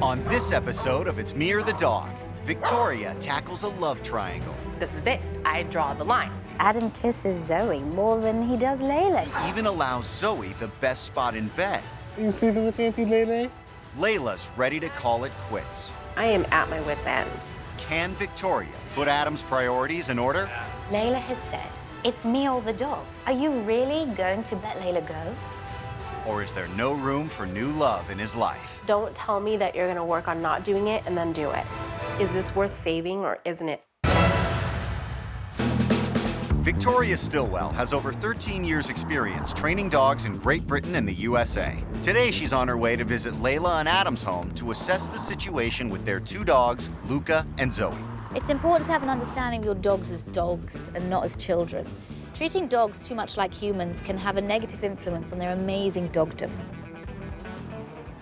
On this episode of It's Me or the Dog, Victoria tackles a love triangle. This is it. I draw the line. Adam kisses Zoey more than he does Layla. He even allows Zoey the best spot in bed. You sleeping with Auntie Lele? Layla's ready to call it quits. I am at my wit's end. Can Victoria put Adam's priorities in order? Layla has said, it's me or the dog. Are you really going to let Layla go? Or is there no room for new love in his life? Don't tell me that you're gonna work on not doing it and then do it. Is this worth saving or isn't it? Victoria Stilwell has over 13 years' experience training dogs in Great Britain and the USA. Today, she's on her way to visit Layla and Adam's home to assess the situation with their two dogs, Luca and Zoey. It's important to have an understanding of your dogs as dogs and not as children. Treating dogs too much like humans can have a negative influence on their amazing dogdom.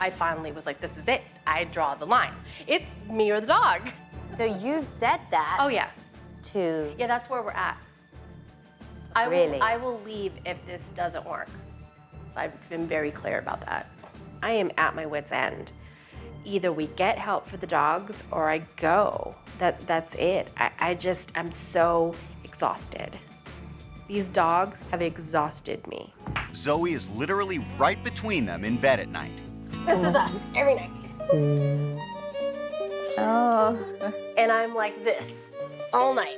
I finally was like, this is it. I draw the line. It's me or the dog. So you've said that Oh, yeah. to... Yeah, that's where we're at. Really? I will leave if this doesn't work. I've been very clear about that. I am at my wit's end. Either we get help for the dogs or I go. That's it. I'm so exhausted. These dogs have exhausted me. Zoey is literally right between them in bed at night. This is us every night. Oh, And I'm like this all night.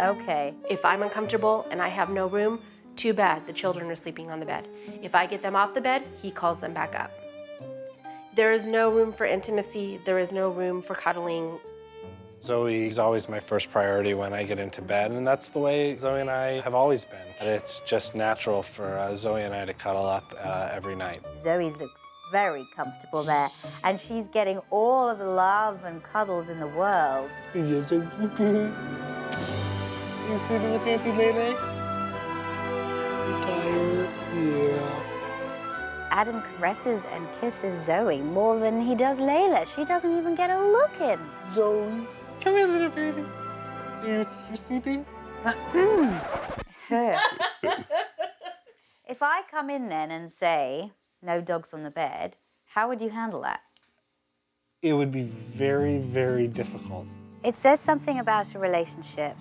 okay. If I'm uncomfortable and I have no room, too bad, the children are sleeping on the bed. If I get them off the bed, he calls them back up. There is no room for intimacy. There is no room for cuddling. Zoe is always my first priority when I get into bed, and that's the way Zoe and I have always been. And it's just natural for Zoe and I to cuddle up every night. Zoe looks very comfortable there, and she's getting all of the love and cuddles in the world. Yes, I'm sleeping. You sleeping with Auntie Lele? You tired? Yeah. Adam caresses and kisses Zoe more than he does Layla. She doesn't even get a look in. Zoe, come here, little baby. You sleeping? If I come in then and say, no dogs on the bed, how would you handle that? It would be very, very difficult. It says something about a relationship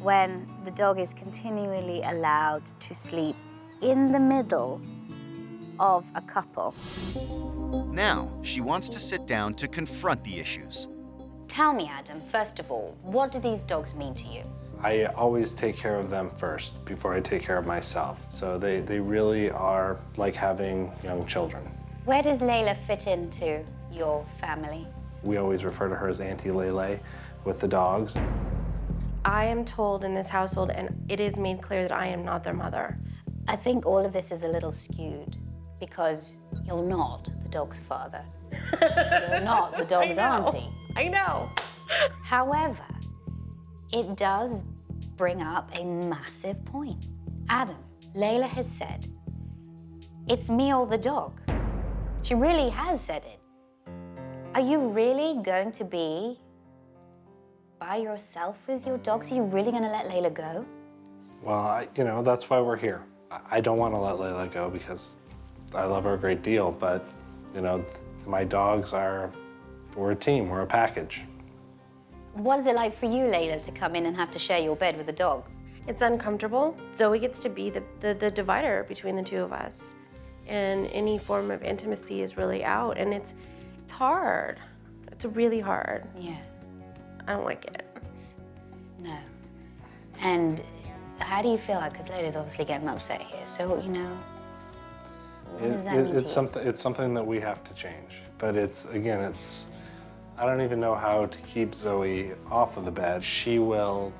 when the dog is continually allowed to sleep in the middle of a couple. Now, she wants to sit down to confront the issues. Tell me, Adam, first of all, what do these dogs mean to you? I always take care of them first before I take care of myself. So they really are like having young children. Where does Layla fit into your family? We always refer to her as Auntie Lele with the dogs. I am told in this household, and it is made clear that I am not their mother. I think all of this is a little skewed because you're not the dog's father. You're not the dog's auntie. I know. However, it does bring up a massive point. Adam, Layla has said, it's me or the dog. She really has said it. Are you really going to be by yourself with your dogs? Are you really going to let Layla go? Well, that's why we're here. I don't want to let Layla go because I love her a great deal, but, my dogs we're a team, we're a package. What is it like for you, Layla, to come in and have to share your bed with a dog? It's uncomfortable. Zoe gets to be the divider between the two of us. And any form of intimacy is really out, and it's hard. It's really hard. Yeah. I don't like it. No. And how do you feel like, because Layla's obviously getting upset here, so, what does that mean to you? It's something that we have to change. But I don't even know how to keep Zoe off of the bed. She will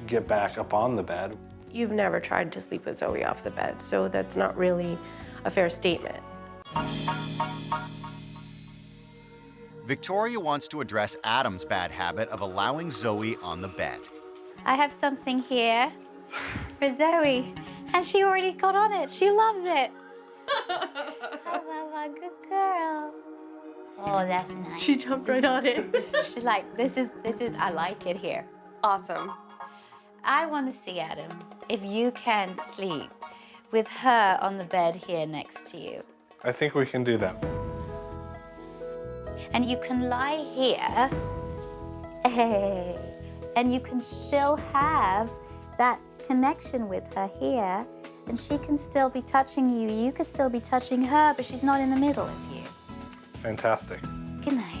get back up on the bed. You've never tried to sleep with Zoe off the bed, so that's not really a fair statement. Victoria wants to address Adam's bad habit of allowing Zoey on the bed. I have something here for Zoe, and she already got on it. She loves it. Oh, good girl. Oh, that's nice. She jumped right on it. She's like, this is, I like it here. Awesome. I want to see, Adam, if you can sleep with her on the bed here next to you. I think we can do that. And you can lie here, hey, and you can still have that connection with her here, and she can still be touching you. You could still be touching her, but she's not in the middle of you. It's fantastic. Good night.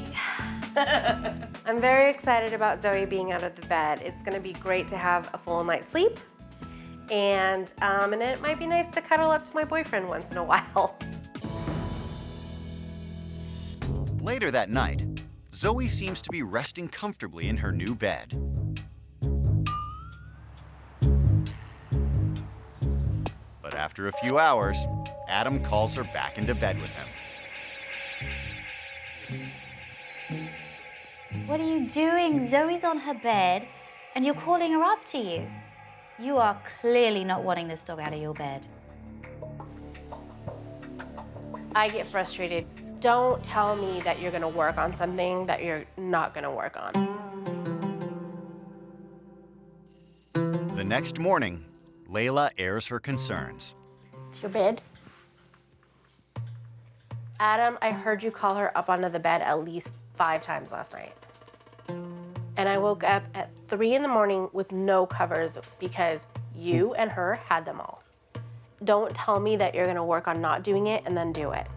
I'm very excited about Zoey being out of the bed. It's gonna be great to have a full night's sleep. And it might be nice to cuddle up to my boyfriend once in a while. Later that night, Zoey seems to be resting comfortably in her new bed. But after a few hours, Adam calls her back into bed with him. What are you doing? Zoe's on her bed, and you're calling her up to you. You are clearly not wanting this dog out of your bed. I get frustrated. Don't tell me that you're gonna work on something that you're not gonna work on. The next morning, Layla airs her concerns. It's your bed. Adam, I heard you call her up onto the bed at least 5 times last night. And I woke up at 3 in the morning with no covers because you and her had them all. Don't tell me that you're gonna work on not doing it and then do it.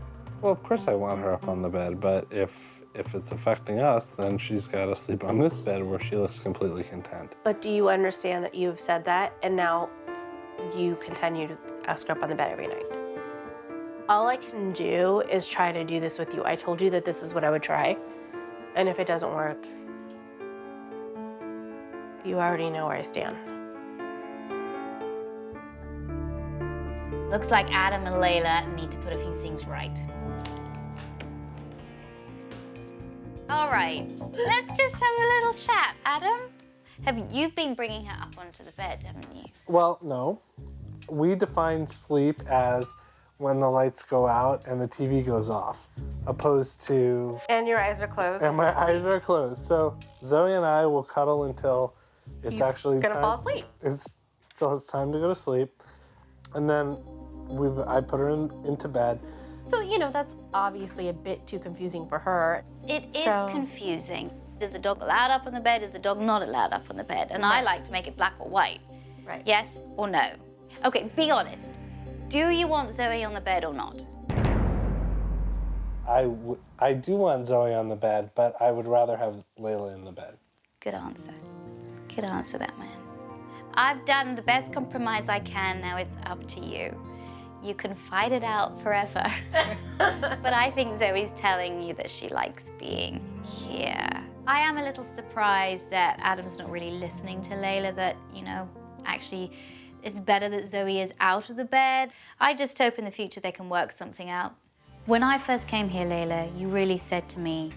Well, of course I want her up on the bed, but if it's affecting us, then she's got to sleep on this bed where she looks completely content. But do you understand that you've said that and now you continue to ask her up on the bed every night? All I can do is try to do this with you. I told you that this is what I would try. And if it doesn't work, you already know where I stand. Looks like Adam and Layla need to put a few things right. All right, let's just have a little chat. Adam, you've been bringing her up onto the bed, haven't you? Well, no. We define sleep as when the lights go out and the TV goes off, opposed to... And your eyes are closed. And my eyes are closed. So Zoey and I will cuddle until it's He's actually gonna time, fall asleep. Till it's time to go to sleep. And then I put her into bed. So, you know, that's obviously a bit too confusing for her. It is confusing. Is the dog allowed up on the bed? Is the dog not allowed up on the bed? And I like to make it black or white. Right. Yes or no? Okay, be honest. Do you want Zoey on the bed or not? I do want Zoey on the bed, but I would rather have Layla in the bed. Good answer. Good answer, that man. I've done the best compromise I can. Now it's up to you. You can fight it out forever. But I think Zoey's telling you that she likes being here. I am a little surprised that Adam's not really listening to Layla, that, you know, actually it's better that Zoey is out of the bed. I just hope in the future they can work something out. When I first came here, Layla, you really said to me,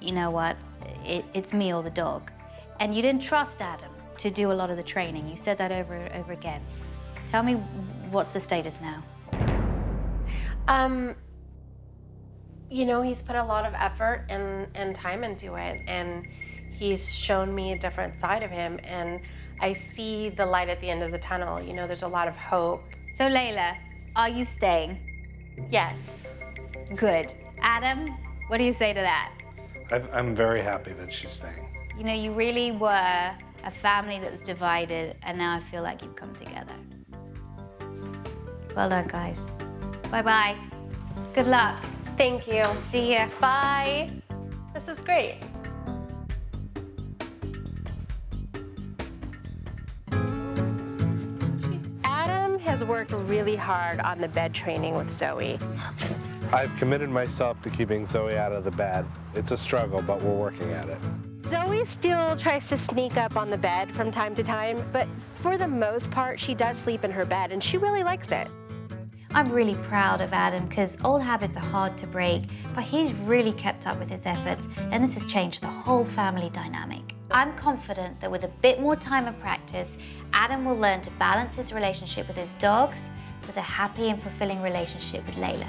you know what, it's me or the dog. And you didn't trust Adam to do a lot of the training. You said that over and over again. Tell me, what's the status now? You know, he's put a lot of effort and time into it, and he's shown me a different side of him, and I see the light at the end of the tunnel. You know, there's a lot of hope. So, Layla, are you staying? Yes. Good. Adam, what do you say to that? I'm very happy that she's staying. You know, you really were a family that was divided, and now I feel like you've come together. Well done, guys. Bye-bye. Good luck. Thank you. See ya. Bye. This is great. Adam has worked really hard on the bed training with Zoey. I've committed myself to keeping Zoey out of the bed. It's a struggle, but we're working at it. Zoey still tries to sneak up on the bed from time to time, but for the most part, she does sleep in her bed, and she really likes it. I'm really proud of Adam because old habits are hard to break, but he's really kept up with his efforts, and this has changed the whole family dynamic. I'm confident that with a bit more time and practice, Adam will learn to balance his relationship with his dogs with a happy and fulfilling relationship with Layla.